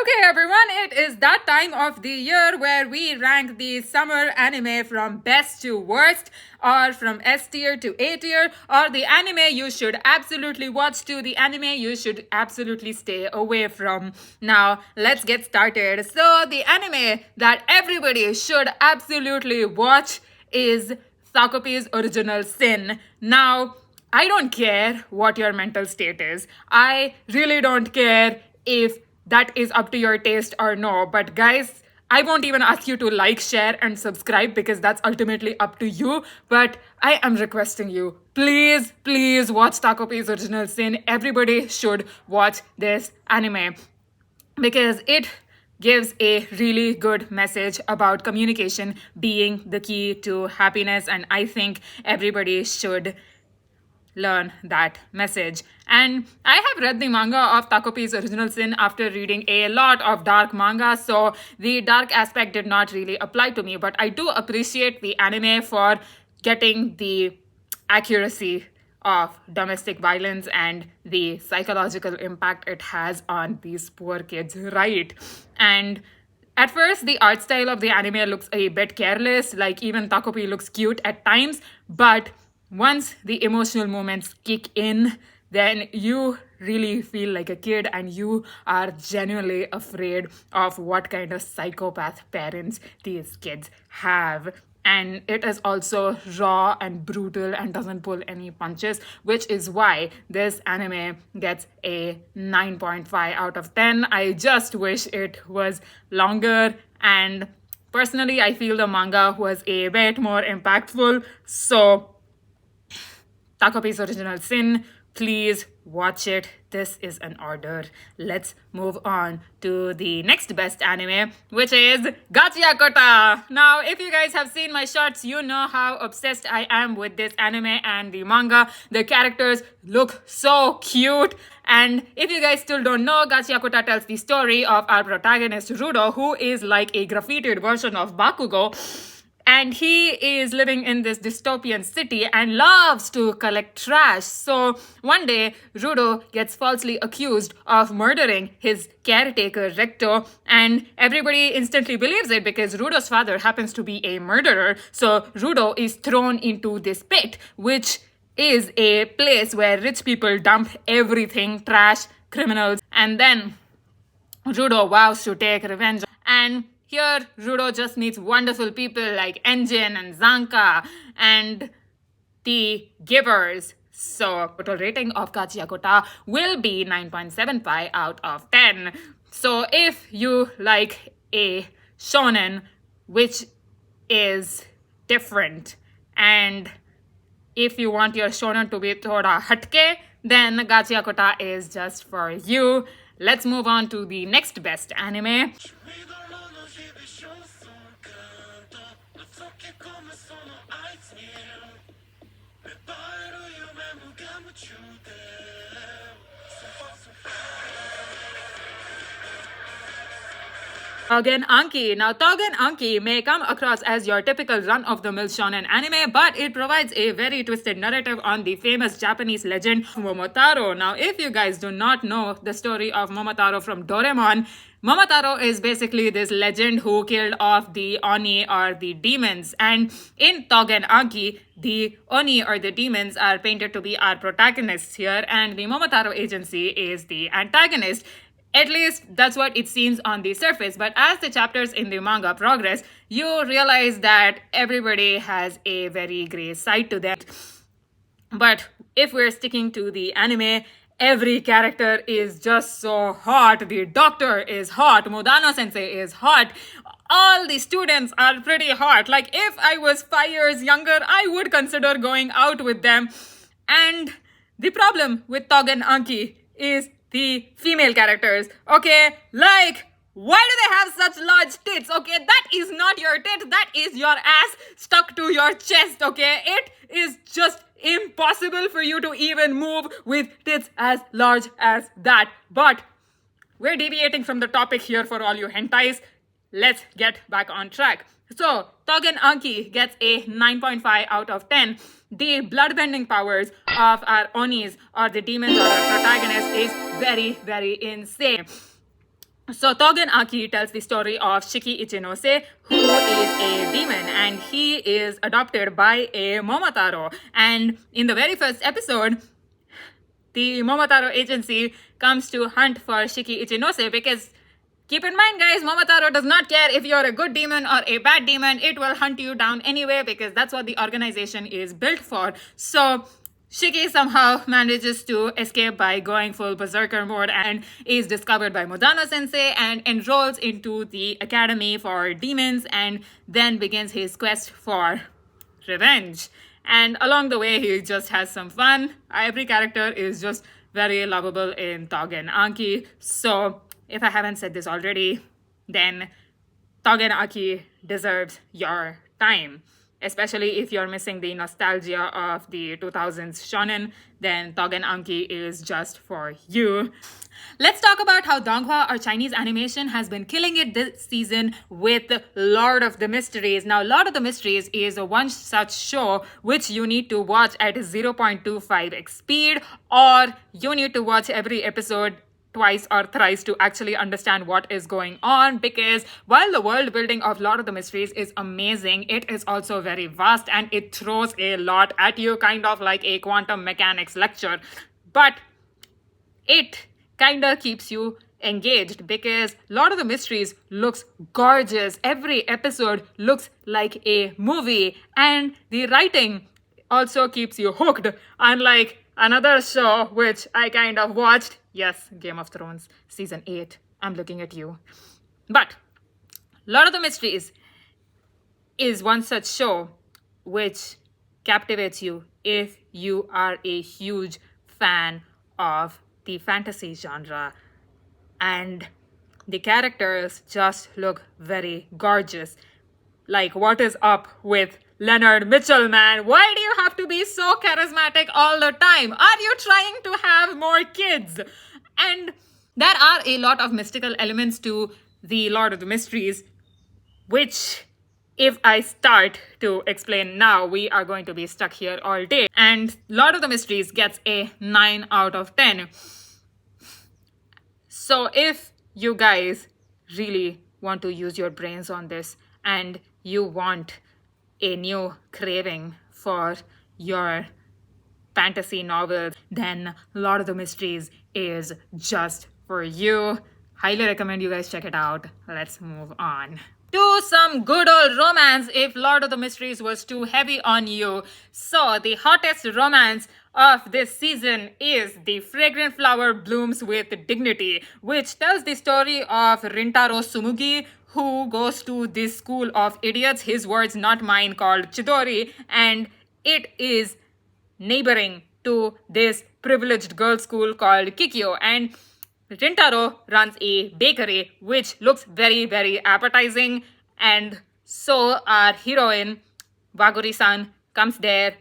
Okay, everyone, it is that time of the year where we rank the summer anime from best to worst, or from S tier to A tier, or the anime you should absolutely watch to the anime you should absolutely stay away from. Now, let's get started. So, the anime that everybody should absolutely watch is Sakopi's Original Sin. Now, I don't care what your mental state is. I really don't care if that is up to your taste or no. But guys, I won't even ask you to like, share, and subscribe because that's ultimately up to you. But I am requesting you, please, please watch Takopi's Original Sin. Everybody should watch this anime because it gives a really good message about communication being the key to happiness, and I think everybody should learn that message. And I have read the manga of Takopi's Original Sin after reading a lot of dark manga, so the dark aspect did not really apply to me, but I do appreciate the anime for getting the accuracy of domestic violence and the psychological impact it has on these poor kids, right? And at first, the art style of the anime looks a bit careless, like even Takopi looks cute at times, but once the emotional moments kick in, then you really feel like a kid and you are genuinely afraid of what kind of psychopath parents these kids have. And it is also raw and brutal and doesn't pull any punches, which is why this anime gets a 9.5 out of 10. I just wish it was longer, and personally, I feel the manga was a bit more impactful. So, Takopi's Original Sin, please watch it. This is an order. Let's move on to the next best anime, which is Gachiakota. Now, if you guys have seen my shorts, you know how obsessed I am with this anime and the manga. The characters look so cute. And if you guys still don't know, Gachiakota tells the story of our protagonist Rudo, who is like a graffitied version of Bakugo. And he is living in this dystopian city and loves to collect trash. So one day, Rudo gets falsely accused of murdering his caretaker, Recto, and everybody instantly believes it because Rudo's father happens to be a murderer. So Rudo is thrown into this pit, which is a place where rich people dump everything, trash, criminals, and then Rudo vows to take revenge. And here, Rudo just meets wonderful people like Engine and Zanka and the Givers. So, total rating of Gachiakota will be 9.75 out of 10. So, if you like a shonen which is different, and if you want your shonen to be thoda hatke, then Gachiakota is just for you. Let's move on to the next best anime. Tougen Anki. Now, Tougen Anki may come across as your typical run-of-the-mill shonen anime, but it provides a very twisted narrative on the famous Japanese legend Momotaro. Now, if you guys do not know the story of Momotaro from Doraemon, Momotaro is basically this legend who killed off the Oni or the demons. And in Tougen Anki, the Oni or the demons are painted to be our protagonists here, and the Momotaro agency is the antagonist. At least that's what it seems on the surface. But as the chapters in the manga progress, you realize that everybody has a very grey side to them. But if we're sticking to the anime, every character is just so hot. The doctor is hot. Modano sensei is hot. All the students are pretty hot. Like, if I was 5 years younger, I would consider going out with them. And the problem with Tougen Anki is the female characters, okay? Like, why do they have such large tits, okay? That is not your tit, that is your ass stuck to your chest, okay? It is just impossible for you to even move with tits as large as that. But we're deviating from the topic here for all you hentais. Let's get back on track. So, Tougen Anki gets a 9.5 out of 10. The bloodbending powers of our Onis or the demons or our protagonists is very, very insane. So Togen Aki tells the story of Shiki Ichinose, who is a demon, and he is adopted by a Momotaro. And in the very first episode, the Momotaro agency comes to hunt for Shiki Ichinose because keep in mind, guys, Momotaro does not care if you're a good demon or a bad demon. It will hunt you down anyway because that's what the organization is built for. So Shiki somehow manages to escape by going full berserker mode and is discovered by Modano sensei and enrolls into the academy for demons and then begins his quest for revenge. And along the way, he just has some fun. Every character is just very lovable in Togen Anki. So if I haven't said this already, then Togen Aki deserves your time. Especially if you're missing the nostalgia of the 2000s shonen, then Togen Anki is just for you. Let's talk about how Donghua or Chinese animation has been killing it this season with Lord of the Mysteries. Now, Lord of the Mysteries is one such show which you need to watch at 0.25x speed, or you need to watch every episode twice or thrice to actually understand what is going on, because while the world building of Lord of the Mysteries is amazing, it is also very vast and it throws a lot at you, kind of like a quantum mechanics lecture. But it kind of keeps you engaged because Lord of the Mysteries looks gorgeous. Every episode looks like a movie, and the writing also keeps you hooked, unlike another show which I kind of watched. Yes, Game of Thrones season 8. I'm looking at you. But Lord of the Mysteries is one such show which captivates you if you are a huge fan of the fantasy genre. And the characters just look very gorgeous. Like, what is up with Leonard Mitchell, man? Why do you have to be so charismatic all the time? Are you trying to have more kids? And there are a lot of mystical elements to the Lord of the Mysteries, which, if I start to explain now, we are going to be stuck here all day. And Lord of the Mysteries gets a 9 out of 10. So if you guys really want to use your brains on this and you want a new craving for your fantasy novel, then Lord of the Mysteries is just for you. Highly recommend you guys check it out. Let's move on to some good old romance if Lord of the Mysteries was too heavy on you. So the hottest romance of this season is The Fragrant Flower Blooms with Dignity, which tells the story of Rintaro Sumugi, who goes to this school of idiots, his words not mine, called Chidori, and it is neighboring to this privileged girls' school called Kikyo. And Rintaro runs a bakery which looks very, very appetizing, and so our heroine, Waguri-san, comes there,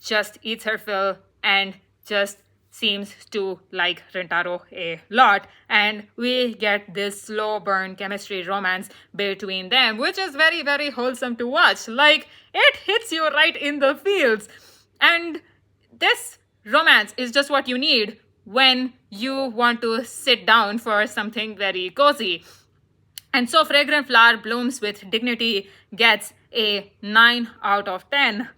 just eats her fill, and just seems to like Rintaro a lot. And we get this slow burn chemistry romance between them, which is very, very wholesome to watch. Like, it hits you right in the feels. And this romance is just what you need when you want to sit down for something very cozy. And so Fragrant Flower Blooms with Dignity gets a 9 out of 10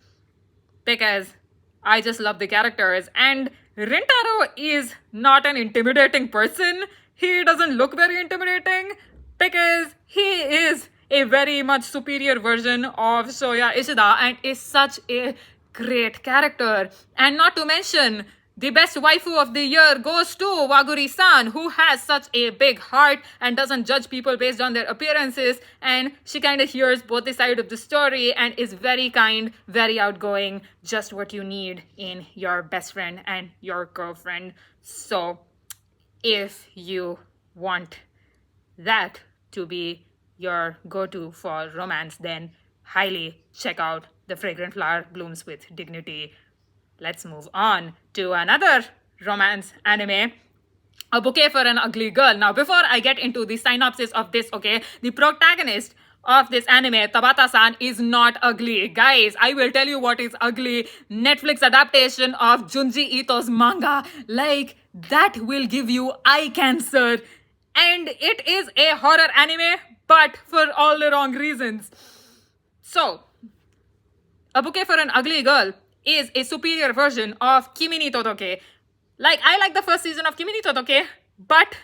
because I just love the characters. And Rintaro is not an intimidating person. He doesn't look very intimidating because he is a very much superior version of Soya Ishida and is such a great character. And not to mention, the best waifu of the year goes to Waguri-san, who has such a big heart and doesn't judge people based on their appearances. And she kind of hears both the side of the story and is very kind, very outgoing, just what you need in your best friend and your girlfriend. So if you want that to be your go-to for romance, then highly check out The Fragrant Flower Blooms with Dignity. Let's move on to another romance anime, A Bouquet for an Ugly Girl. Now, before I get into the synopsis of this, okay, the protagonist of this anime, Tabata-san, is not ugly. Guys, I will tell you what is ugly. Netflix adaptation of Junji Ito's manga. Like, that will give you eye cancer And it is a horror anime, but for all the wrong reasons. So, A Bouquet for an Ugly Girl is a superior version of Kimi ni Todoke. Like, I like the first season of Kimi ni Todoke, but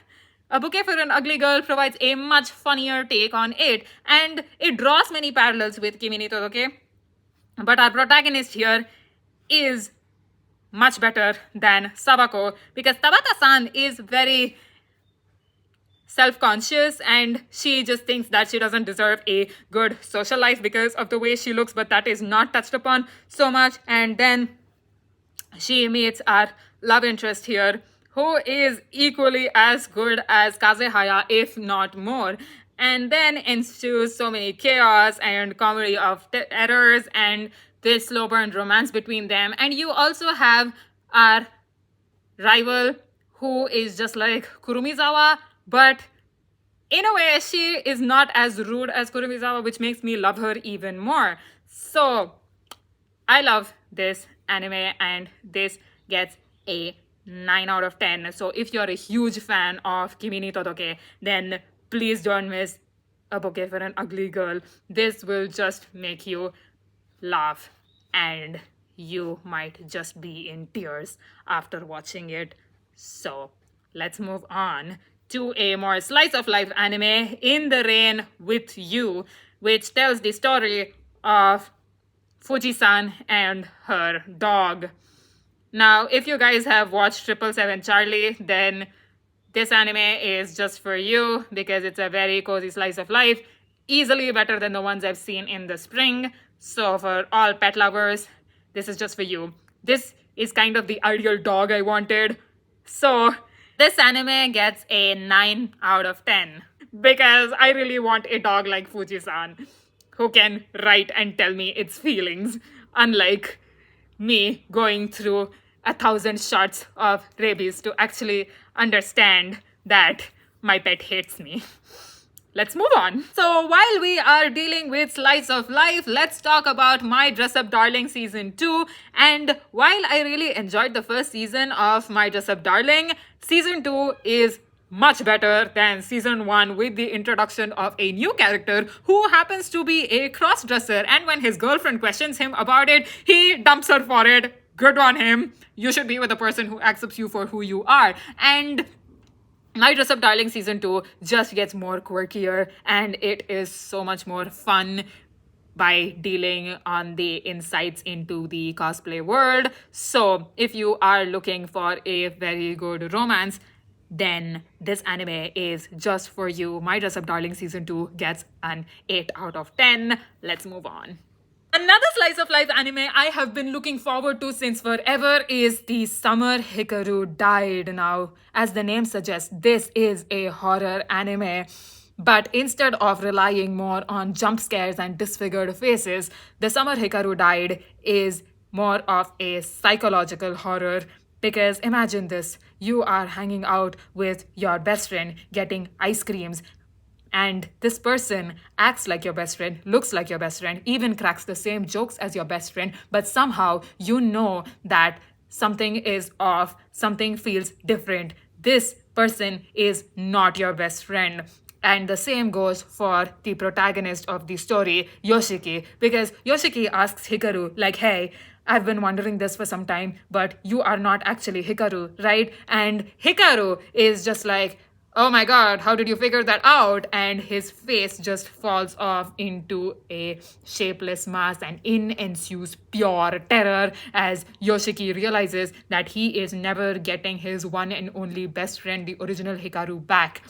A Bouquet for an Ugly Girl provides a much funnier take on it, and it draws many parallels with Kimi ni Todoke. But our protagonist here is much better than Sabako, because Tabata-san is very self-conscious and she just thinks that she doesn't deserve a good social life because of the way she looks, but that is not touched upon so much. And then she meets our love interest here, who is equally as good as Kazehaya, if not more. And then ensues so many chaos and comedy of errors and this slow burn romance between them. And you also have our rival, who is just like Kurumizawa, but in a way she is not as rude as Kurumizawa, which makes me love her even more. So I love this anime, and this gets a 9 out of 10. So if you're a huge fan of Kimi ni Todoke, then please don't miss A Bouquet for an Ugly Girl. This will just make you laugh, and you might just be in tears after watching it. So let's move on to a more slice of life anime, In the Rain with You, which tells the story of Fuji-san and her dog. Now, if you guys have watched 777 Charlie, then this anime is just for you, because it's a very cozy slice of life, easily better than the ones I've seen in the spring. So for all pet lovers, this is just for you. This is kind of the ideal dog I wanted. So this anime gets a 9 out of 10, because I really want a dog like Fuji-san, who can write and tell me its feelings, unlike me going through 1,000 shots of rabies to actually understand that my pet hates me. Let's move on. So while we are dealing with slice of life, let's talk about My Dress Up Darling Season 2. And while I really enjoyed the first season of My Dress Up Darling, Season 2 is much better than Season 1, with the introduction of a new character who happens to be a cross-dresser, and when his girlfriend questions him about it, he dumps her for it. Good on him. You should be with a person who accepts you for who you are. And My Dress Up Darling Season 2 just gets more quirkier, and it is so much more fun by dealing on the insights into the cosplay world. So if you are looking for a very good romance, then this anime is just for you. My Dress Up Darling Season 2 gets an 8 out of 10. Let's move on. Another slice of life anime I have been looking forward to since forever is The Summer Hikaru Died. Now, as the name suggests, this is a horror anime. But instead of relying more on jump scares and disfigured faces, The Summer Hikaru Died is more of a psychological horror. Because imagine this, you are hanging out with your best friend, getting ice creams, and this person acts like your best friend, looks like your best friend, even cracks the same jokes as your best friend, but somehow you know that something is off, something feels different. This person is not your best friend. And the same goes for the protagonist of the story, Yoshiki, because Yoshiki asks Hikaru, like, hey, I've been wondering this for some time, but you are not actually Hikaru, right? And Hikaru is just like, oh my god, how did you figure that out? And his face just falls off into a shapeless mass, and in ensues pure terror as Yoshiki realizes that he is never getting his one and only best friend, the original Hikaru, back.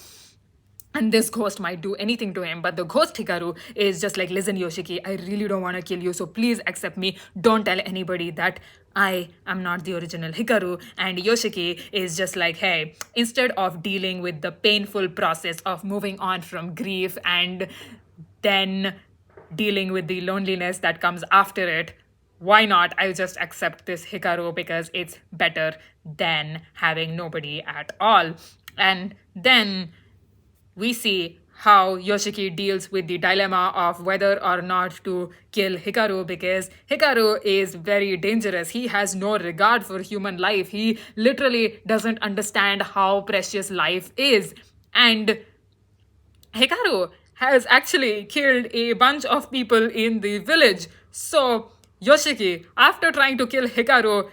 And this ghost might do anything to him, but the ghost Hikaru is just like, listen, Yoshiki, I really don't want to kill you, so please accept me. Don't tell anybody that I am not the original Hikaru. And Yoshiki is just like, hey, instead of dealing with the painful process of moving on from grief and then dealing with the loneliness that comes after it, why not? I'll just accept this Hikaru because it's better than having nobody at all. And then we see how Yoshiki deals with the dilemma of whether or not to kill Hikaru, because Hikaru is very dangerous. He has no regard for human life. He literally doesn't understand how precious life is. And Hikaru has actually killed a bunch of people in the village. So Yoshiki, after trying to kill Hikaru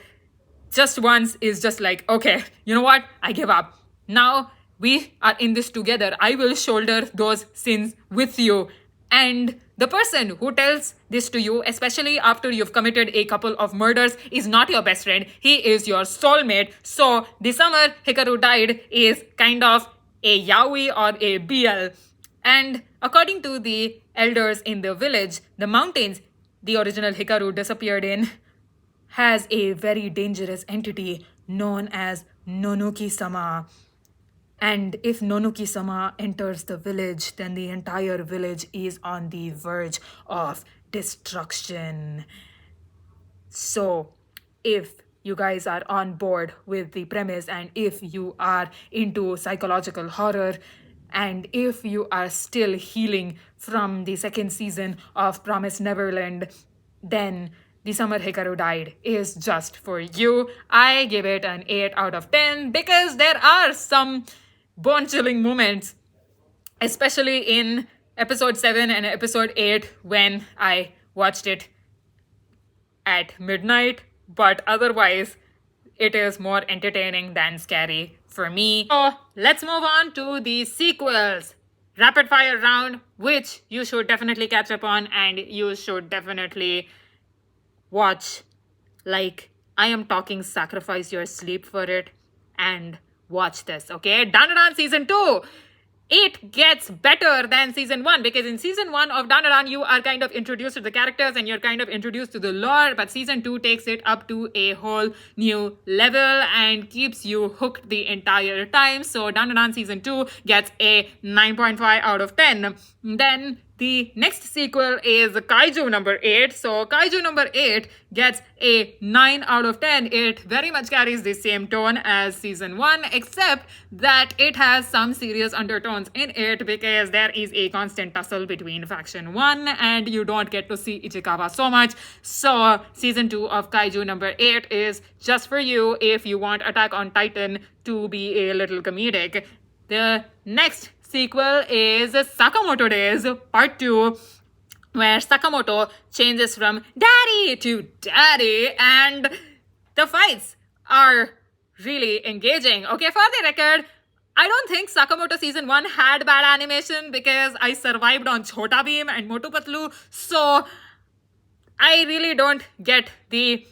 just once, is just like, okay, you know what? I give up. Now we are in this together. I will shoulder those sins with you. And the person who tells this to you, especially after you've committed a couple of murders, is not your best friend. He is your soulmate. So the summer Hikaru died is kind of a yaoi or a BL. And according to the elders in the village, the mountains the original Hikaru disappeared in has a very dangerous entity known as Nonuki-sama. And if Nonuki-sama enters the village, then the entire village is on the verge of destruction. So, if you guys are on board with the premise, and if you are into psychological horror, and if you are still healing from the second season of Promised Neverland, then The Summer Hikaru Died is just for you. I give it an 8 out of 10 because there are some bone-chilling moments, especially in episode 7 and episode 8 when I watched it at midnight, but otherwise it is more entertaining than scary for me. So let's move on to the sequels. Rapid fire round, which you should definitely catch up on and you should definitely watch. Like, I am talking sacrifice your sleep for it and watch this, okay? Dandadan Season 2! It gets better than Season 1 because in Season 1 of Dandadan, you are kind of introduced to the characters and you're kind of introduced to the lore, but Season 2 takes it up to a whole new level and keeps you hooked the entire time. So Dandadan Season 2 gets a 9.5 out of 10. Then the next sequel is Kaiju number 8. So Kaiju number 8 gets a 9 out of 10. It very much carries the same tone as Season 1, except that it has some serious undertones in it because there is a constant tussle between Faction 1 and you don't get to see Ichikawa so much. So Season 2 of Kaiju number 8 is just for you if you want Attack on Titan to be a little comedic. The next sequel is Sakamoto Days Part 2, where Sakamoto changes from daddy to daddy and the fights are really engaging. Okay, for the record, I don't think Sakamoto Season 1 had bad animation because I survived on Chhota Bheem and Motu Patlu, so I really don't get the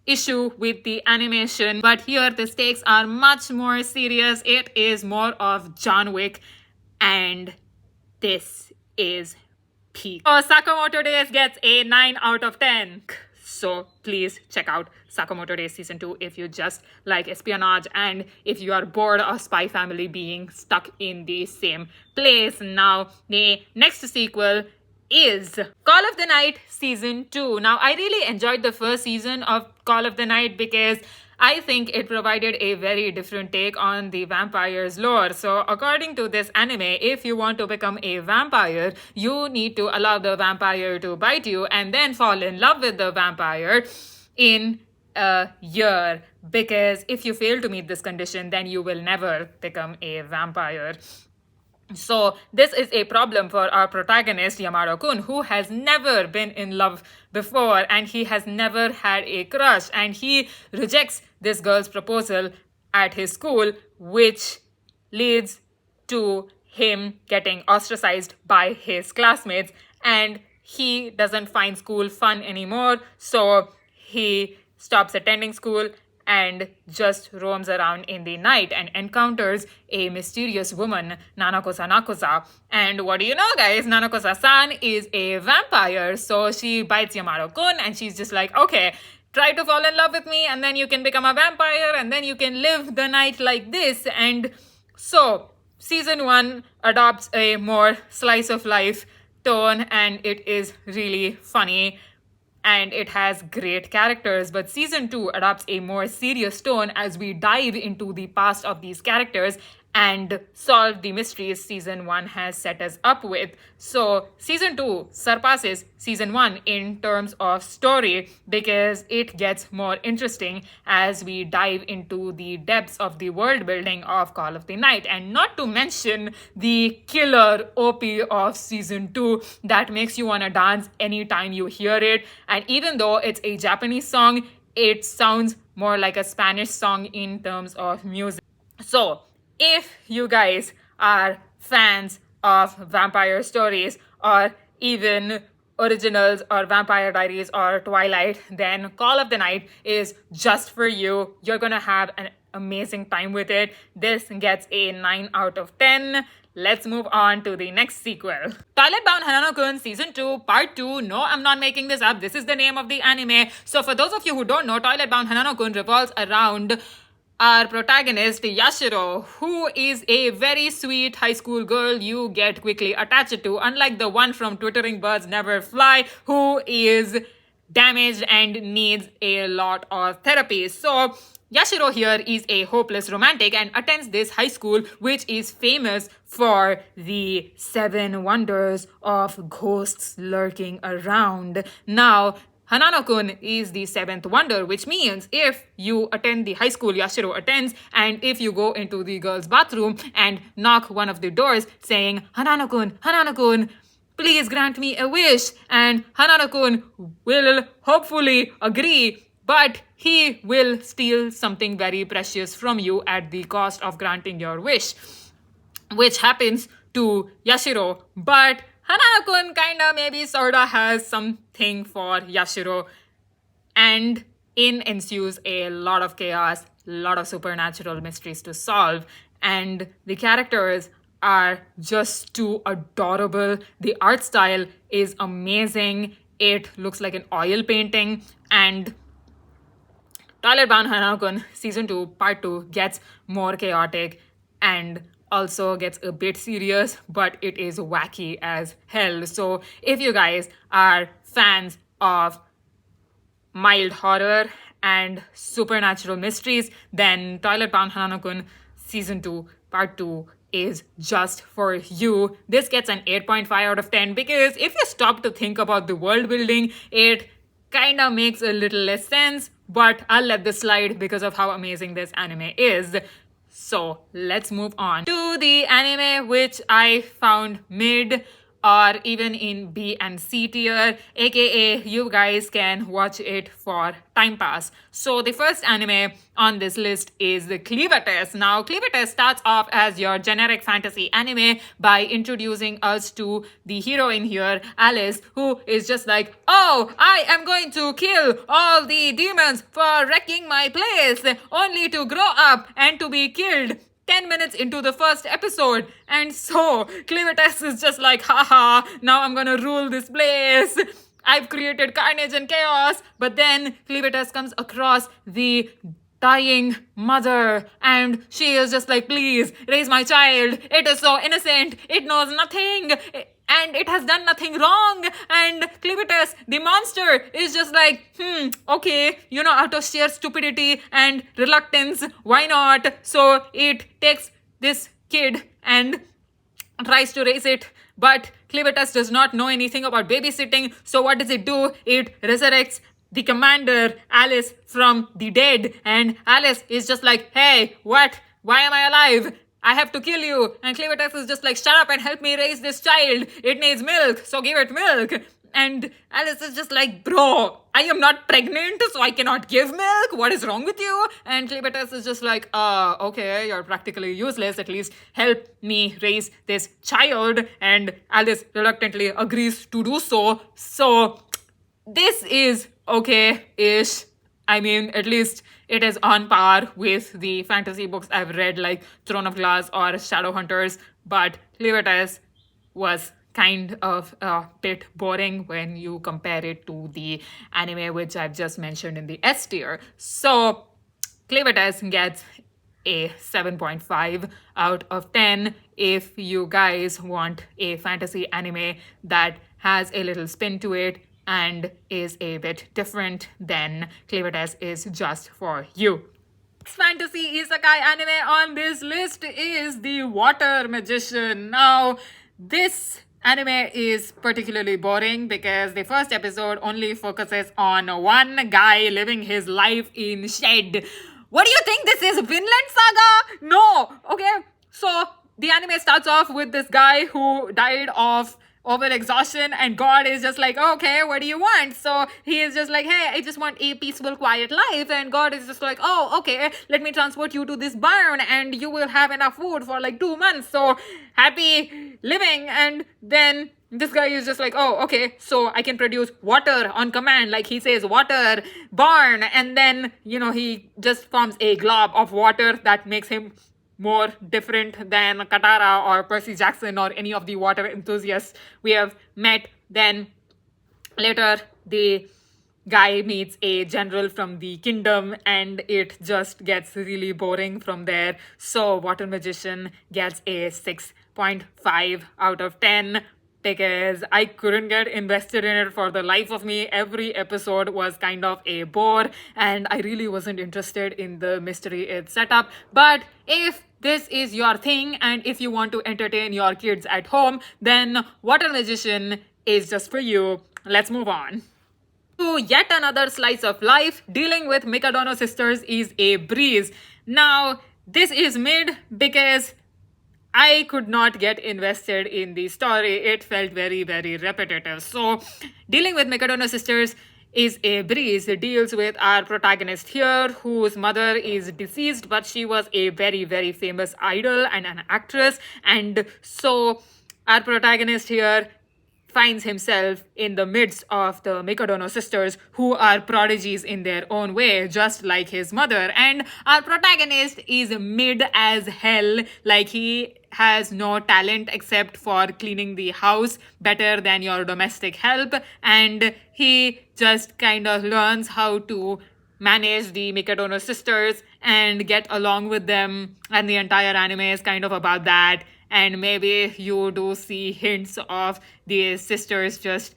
issue with the animation. But here the stakes are much more serious. It is more of John Wick and this is peak. So Sakamoto Days gets a 9 out of 10. So please check out Sakamoto Days Season 2 if you just like espionage and if you are bored of Spy Family being stuck in the same place. Now, the next sequel is Call of the Night Season 2. Now, I really enjoyed the first season of Call of the Night because I think it provided a very different take on the vampire's lore. So according to this anime, if you want to become a vampire, you need to allow the vampire to bite you and then fall in love with the vampire in a year. Because if you fail to meet this condition, then you will never become a vampire. So this is a problem for our protagonist, Yamaro-kun, who has never been in love before and he has never had a crush, and he rejects this girl's proposal at his school, which leads to him getting ostracized by his classmates, and he doesn't find school fun anymore, so he stops attending school and just roams around in the night and encounters a mysterious woman, Nanako Sanakosa. And what do you know, guys? Nanako-san is a vampire, so she bites Yamaro-kun and she's just like, okay, try to fall in love with me and then you can become a vampire and then you can live the night like this. And so Season 1 adopts a more slice of life tone and it is really funny. And it has great characters, but Season 2 adopts a more serious tone as we dive into the past of these characters and solve the mysteries season 1 has set us up with. So, season 2 surpasses season 1 in terms of story because it gets more interesting as we dive into the depths of the world building of Call of the Night. And not to mention the killer OP of season 2 that makes you want to dance anytime you hear it. And even though it's a Japanese song, it sounds more like a Spanish song in terms of music. So, if you guys are fans of vampire stories or even originals or Vampire Diaries or Twilight, then Call of the Night is just for you. You're gonna have an amazing time with it. This gets a 9 out of 10. Let's move on to the next sequel. Toilet Bound Hanano-kun Season 2 Part 2. No, I'm not making this up. This is the name of the anime. So for those of you who don't know, Toilet Bound Hanano-kun revolves around our protagonist Yashiro, who is a very sweet high school girl you get quickly attached to, unlike the one from Twittering Birds Never Fly, who is damaged and needs a lot of therapy. So Yashiro here is a hopeless romantic and attends this high school which is famous for the 7 wonders of ghosts lurking around. Now, Hanano-kun is the 7th wonder, which means if you attend the high school Yashiro attends, and if you go into the girls' bathroom and knock one of the doors saying, Hanano-kun, Hanano-kun, please grant me a wish, and Hanano-kun will hopefully agree, but he will steal something very precious from you at the cost of granting your wish, which happens to Yashiro, but Hanano-kun kinda maybe sorta has something for Yashiro, and in ensues a lot of chaos, a lot of supernatural mysteries to solve, and the characters are just too adorable. The art style is amazing. It looks like an oil painting, and Toilet Bound Hanano-kun Season 2 Part 2 gets more chaotic and also gets a bit serious, but it is wacky as hell. So if you guys are fans of mild horror and supernatural mysteries, then Toilet Bound Hanano-kun Season 2 Part 2 is just for you. This gets an 8.5 out of 10 because if you stop to think about the world building, it kind of makes a little less sense, but I'll let this slide because of how amazing this anime is. So let's move on to the anime which I found mid or even in B and C tier, aka you guys can watch it for time pass. So the first anime on this list is the Cleaver Test. Now Cleaver Test starts off as your generic fantasy anime by introducing us to the heroine here, Alice, who is just like, oh, I am going to kill all the demons for wrecking my place, only to grow up and to be killed 10 minutes into the first episode. And so Cleaver Test is just like, haha, now I'm gonna rule this place. I've created carnage and chaos. But then Cleaver Test comes across the dying mother and she is just like, please raise my child. It is so innocent. It knows nothing. And it has done nothing wrong. And Cleaver Test, the monster, is just like, okay, out of sheer stupidity and reluctance, why not? So it takes this kid and tries to raise it. But Cleaver Test does not know anything about babysitting. So what does it do? It resurrects the commander, Alice, from the dead. And Alice is just like, hey, what? Why am I alive? I have to kill you. And Cleaver Test is just like, shut up and help me raise this child. It needs milk, so give it milk. And Alice is just like, bro, I am not pregnant, so I cannot give milk. What is wrong with you? And Cleaver Test is just like, okay, you're practically useless. At least help me raise this child. And Alice reluctantly agrees to do so. So this is okay-ish. I mean, at least it is on par with the fantasy books I've read, like Throne of Glass or Shadowhunters, but Cleaver Test was kind of a bit boring when you compare it to the anime which I've just mentioned in the S tier. So Cleaver Test gets a 7.5 out of 10 if you guys want a fantasy anime that has a little spin to it and is a bit different, then Cleaver Test is just for you. fantasy isekai anime on this list is The Water Magician. Now, this anime is particularly boring because the first episode only focuses on one guy living his life in shed. What do you think this is, Vinland Saga? No. Okay, so the anime starts off with this guy who died of overexhaustion, and God is just like, okay, what do you want? So he is just like, hey, I just want a peaceful, quiet life. And God is just like, oh, okay, let me transport you to this barn and you will have enough food for like 2 months. So happy living. And then this guy is just like, oh, okay, so I can produce water on command. Like he says, water, barn. And then, he just forms a glob of water that makes him more different than Katara or Percy Jackson or any of the water enthusiasts we have met. Then later, the guy meets a general from the kingdom, and it just gets really boring from there. So, Water Magician gets a 6.5 out of 10 because I couldn't get invested in it for the life of me. Every episode was kind of a bore, and I really wasn't interested in the mystery it's set up. But if this is your thing, and if you want to entertain your kids at home, then Water Magician is just for you. Let's move on to yet another slice of life. Dealing with Mikadono sisters is a breeze. Now, this is mid because I could not get invested in the story. It felt very, very repetitive. So, dealing with Mikadono sisters is a breeze. It deals with our protagonist here, whose mother is deceased, but she was a very, very famous idol and an actress. And so, our protagonist here finds himself in the midst of the Mikadono sisters, who are prodigies in their own way, just like his mother. And our protagonist is mid as hell. Like, he has no talent except for cleaning the house better than your domestic help. And he just kind of learns how to manage the Mikadono sisters and get along with them. And the entire anime is kind of about that. And maybe you do see hints of the sisters just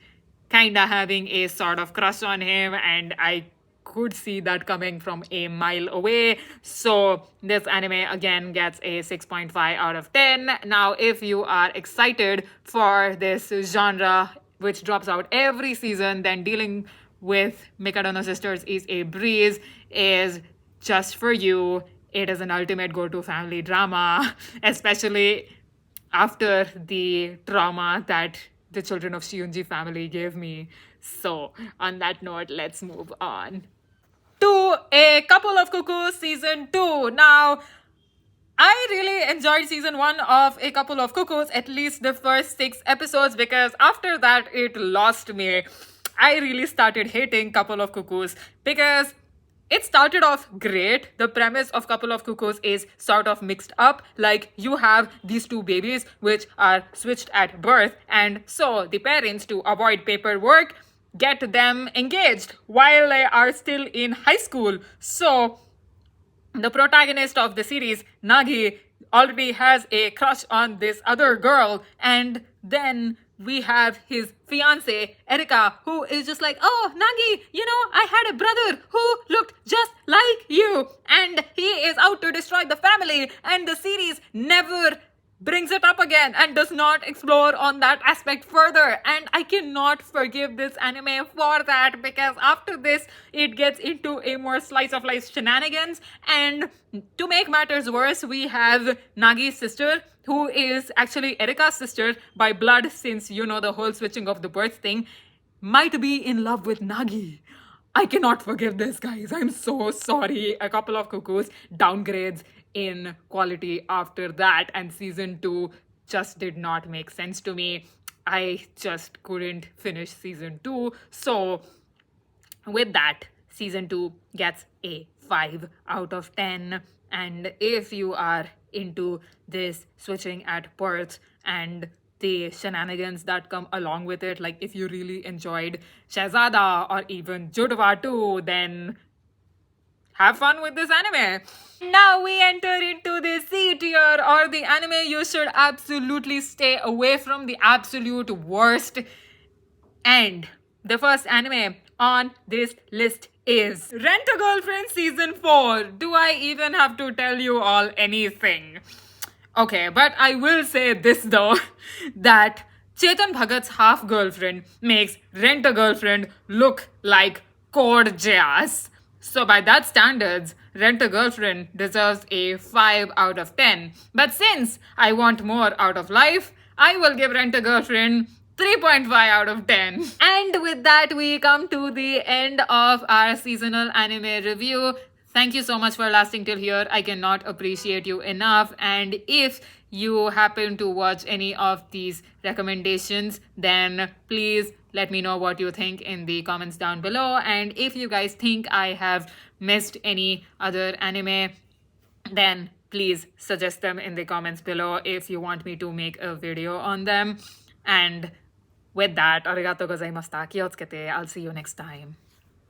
kind of having a sort of crush on him, and I could see that coming from a mile away. So this anime again gets a 6.5 out of 10. Now, if you are excited for this genre, which drops out every season, then dealing with Mikadono sisters is a breeze, is just for you. It is an ultimate go-to family drama, especially after the trauma that the children of Shiunji family gave me. So, on that note, let's move on to A Couple of Cuckoos Season 2. Now, I really enjoyed Season 1 of A Couple of Cuckoos, at least the first 6 episodes, because after that, it lost me. I really started hating Couple of Cuckoos because it started off great. The premise of Couple of Cuckoos is sort of mixed up. Like, you have these two babies which are switched at birth, and so the parents, to avoid paperwork, get them engaged while they are still in high school. So the protagonist of the series, Nagi, already has a crush on this other girl, and then we have his fiance Erika, who is just like, oh, Nagi, I had a brother who looked just like you, and he is out to destroy the family. And the series never brings it up again and does not explore on that aspect further. And I cannot forgive this anime for that, because after this, it gets into a more slice of life shenanigans. And to make matters worse, we have Nagi's sister, who is actually Erika's sister by blood, since the whole switching of the birth thing, might be in love with Nagi. I cannot forgive this, guys. I'm so sorry. A Couple of Cuckoos downgrades in quality after that, and Season 2 just did not make sense to me. I just couldn't finish Season 2. So with that, Season 2 gets a 5 out of 10. And if you are into this switching at birth and the shenanigans that come along with it, like if you really enjoyed Shahzada or even Judwa 2, then have fun with this anime. Now we enter into the C tier, or the anime you should absolutely stay away from, the absolute worst. And the first anime on this list is Rent a Girlfriend Season 4. Do I even have to tell you all anything? Okay, but I will say this though that Chetan Bhagat's half girlfriend makes Rent a Girlfriend look like gorgeous. So, by that standards, Rent a Girlfriend deserves a 5 out of 10. But since I want more out of life, I will give Rent a Girlfriend 3.5 out of 10. And with that, we come to the end of our seasonal anime review. Thank you so much for lasting till here. I cannot appreciate you enough. And if you happen to watch any of these recommendations, then please let me know what you think in the comments down below. And if you guys think I have missed any other anime, then please suggest them in the comments below if you want me to make a video on them. And with that, arigatou gozaimashita. Quiotsukete. I'll see you next time.